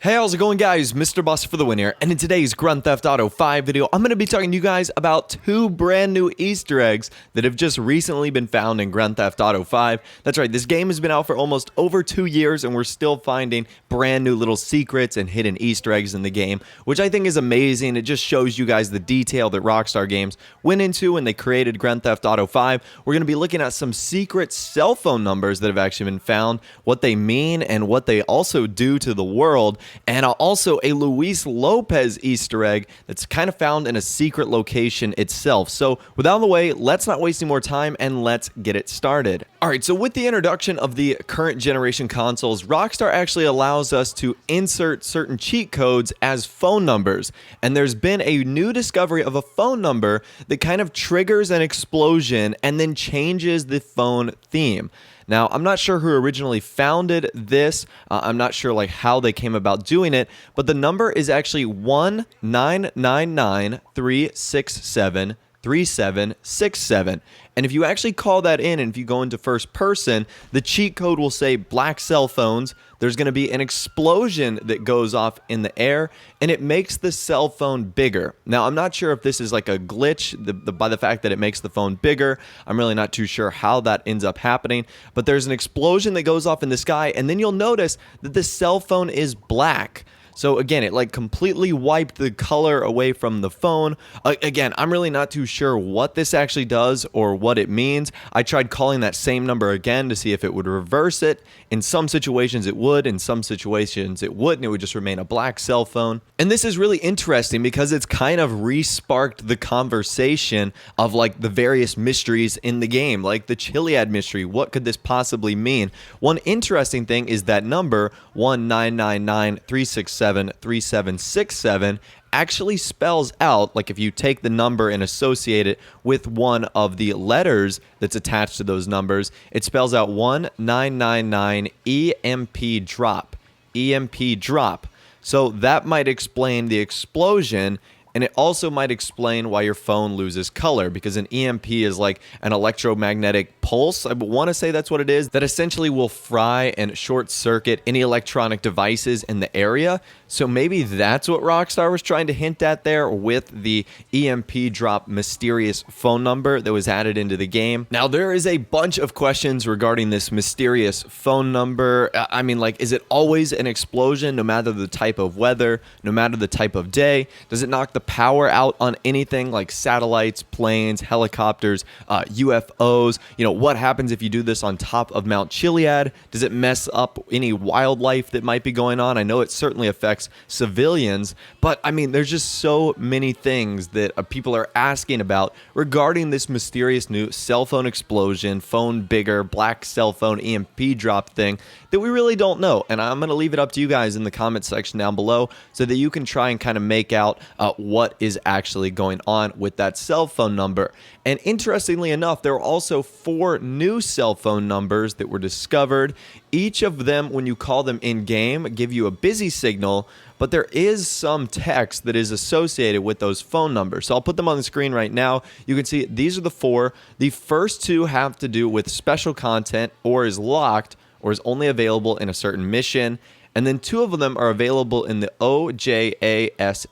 Hey, how's it going, guys? Mr. Buster for the win here, and in today's Grand Theft Auto 5 video, I'm going to be talking to you guys about two brand new Easter eggs that have just recently been found in Grand Theft Auto 5. That's right, this game has been out for almost over 2 years, and we're still finding brand new little secrets and hidden Easter eggs in the game, which I think is amazing. It just shows you guys the detail that Rockstar Games went into when they created Grand Theft Auto 5. We're going to be looking at some secret cell phone numbers that have actually been found, what they mean, and what they also do to the world. And also a Luis Lopez Easter egg that's kind of found in a secret location itself. So with that out of the way, let's not waste any more time and let's get it started. Alright, so with the introduction of the current generation consoles, Rockstar actually allows us to insert certain cheat codes as phone numbers. And there's been a new discovery of a phone number that kind of triggers an explosion and then changes the phone theme. Now, I'm not sure who originally founded this. I'm not sure like how they came about doing it, but the number is actually 19993673767. And if you actually call that in, and if you go into first person, the cheat code will say black cell phones. There's going to be an explosion that goes off in the air, and it makes the cell phone bigger. Now, I'm not sure if this is like a glitch by the fact that it makes the phone bigger. I'm really not too sure how that ends up happening, but there's an explosion that goes off in the sky, and then you'll notice that the cell phone is black. So again, it like completely wiped the color away from the phone. Again, I'm really not too sure what this actually does or what it means. I tried calling that same number again to see if it would reverse it. In some situations it would, in some situations it wouldn't. It would just remain a black cell phone. And this is really interesting because it's kind of re-sparked the conversation of like the various mysteries in the game, like the Chiliad mystery. What could this possibly mean? One interesting thing is that number 19993673767 actually spells out, like if you take the number and associate it with one of the letters that's attached to those numbers, it spells out 1999 EMP drop. EMP drop. So that might explain the explosion. And it also might explain why your phone loses color, because an EMP is like an electromagnetic pulse. I want to say that's what it is, that essentially will fry and short circuit any electronic devices in the area. So maybe that's what Rockstar was trying to hint at there with the EMP drop mysterious phone number that was added into the game. Now, there is a bunch of questions regarding this mysterious phone number. I mean, like, is it always an explosion no matter the type of weather, no matter the type of day? Does it knock the power out on anything like satellites, planes, helicopters, UFOs? You know, what happens if you do this on top of Mount Chiliad? Does it mess up any wildlife that might be going on? I know it certainly affects civilians, but I mean, there's just so many things that people are asking about regarding this mysterious new cell phone explosion, phone bigger, black cell phone EMP drop thing that we really don't know. And I'm going to leave it up to you guys in the comment section down below so that you can try and kind of make out what is actually going on with that cell phone number. And interestingly enough, there are also 4 new cell phone numbers that were discovered. Each of them, when you call them in-game, give you a busy signal, but there is some text that is associated with those phone numbers. So I'll put them on the screen right now. You can see these are the 4. The first 2 have to do with special content, or is locked, or is only available in a certain mission. And then 2 of them are available in the OJASAUD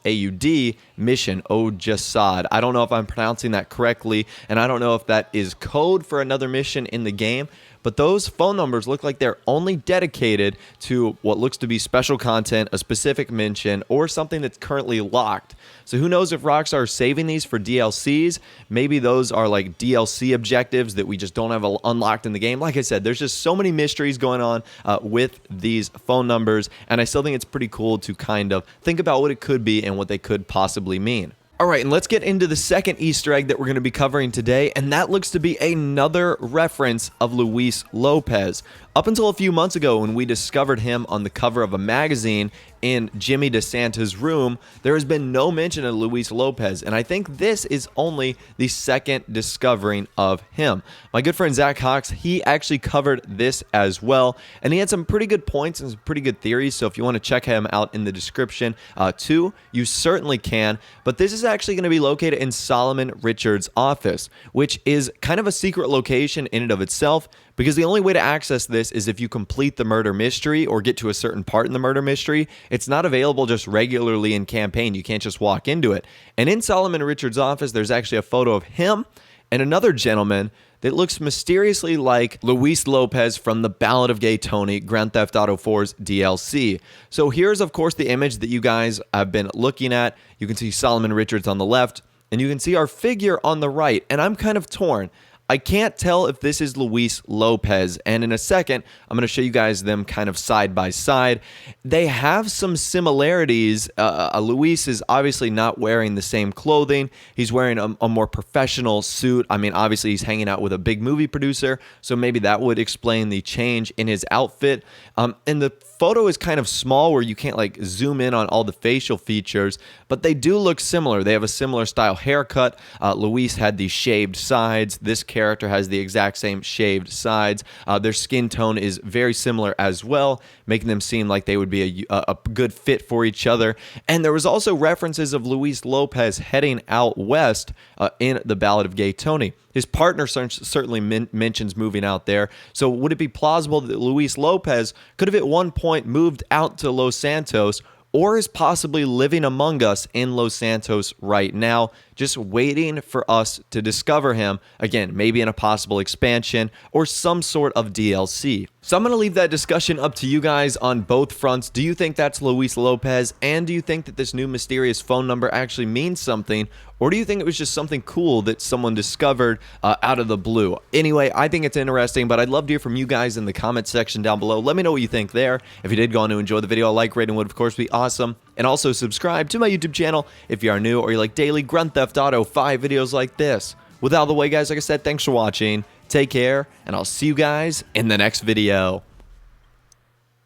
mission, OJASAD. I don't know if I'm pronouncing that correctly, and I don't know if that is code for another mission in the game, but those phone numbers look like they're only dedicated to what looks to be special content, a specific mention, or something that's currently locked. So who knows if Rockstar is saving these for DLCs? Maybe those are like DLC objectives that we just don't have unlocked in the game. Like I said, there's just so many mysteries going on with these phone numbers, and I still think it's pretty cool to kind of think about what it could be and what they could possibly mean. Alright, and let's get into the second Easter egg that we're going to be covering today, and that looks to be another reference of Luis Lopez. Up until a few months ago, when we discovered him on the cover of a magazine in Jimmy DeSanta's room, there has been no mention of Luis Lopez, and I think this is only the second discovering of him. My good friend Zach Hawks, he actually covered this as well, and he had some pretty good points and some pretty good theories, so if you want to check him out in the description too, you certainly can. But this is actually going to be located in Solomon Richards' office, which is kind of a secret location in and of itself, because the only way to access this is if you complete the murder mystery or get to a certain part in the murder mystery. It's not available just regularly in campaign. You can't just walk into it. And in Solomon Richards' office, there's actually a photo of him and another gentleman that looks mysteriously like Luis Lopez from the Ballad of Gay Tony, Grand Theft Auto 4's DLC. So here's, of course, the image that you guys have been looking at. You can see Solomon Richards on the left, and you can see our figure on the right, and I'm kind of torn. I can't tell if this is Luis Lopez, and in a second, I'm going to show you guys them kind of side by side. They have some similarities. Luis is obviously not wearing the same clothing. He's wearing a more professional suit. I mean, obviously, he's hanging out with a big movie producer, so maybe that would explain the change in his outfit. And the photo is kind of small where you can't like zoom in on all the facial features, but they do look similar. They have a similar style haircut. Luis had these shaved sides. This character has the exact same shaved sides. Their skin tone is very similar as well, making them seem like they would be a good fit for each other. And there was also references of Luis Lopez heading out west in the Ballad of Gay Tony. His partner certainly mentions moving out there. So would it be plausible that Luis Lopez could have at one point moved out to Los Santos, or is possibly living among us in Los Santos right now, just waiting for us to discover him, again, maybe in a possible expansion or some sort of DLC. So I'm going to leave that discussion up to you guys on both fronts. Do you think that's Luis Lopez, and do you think that this new mysterious phone number actually means something, or do you think it was just something cool that someone discovered out of the blue? Anyway, I think it's interesting, but I'd love to hear from you guys in the comment section down below. Let me know what you think there. If you did go on to enjoy the video, a like rating would, of course, be awesome. And also subscribe to my YouTube channel if you are new or you like daily Grand Theft Auto 5 videos like this. With all the way, guys, like I said, thanks for watching. Take care, and I'll see you guys in the next video.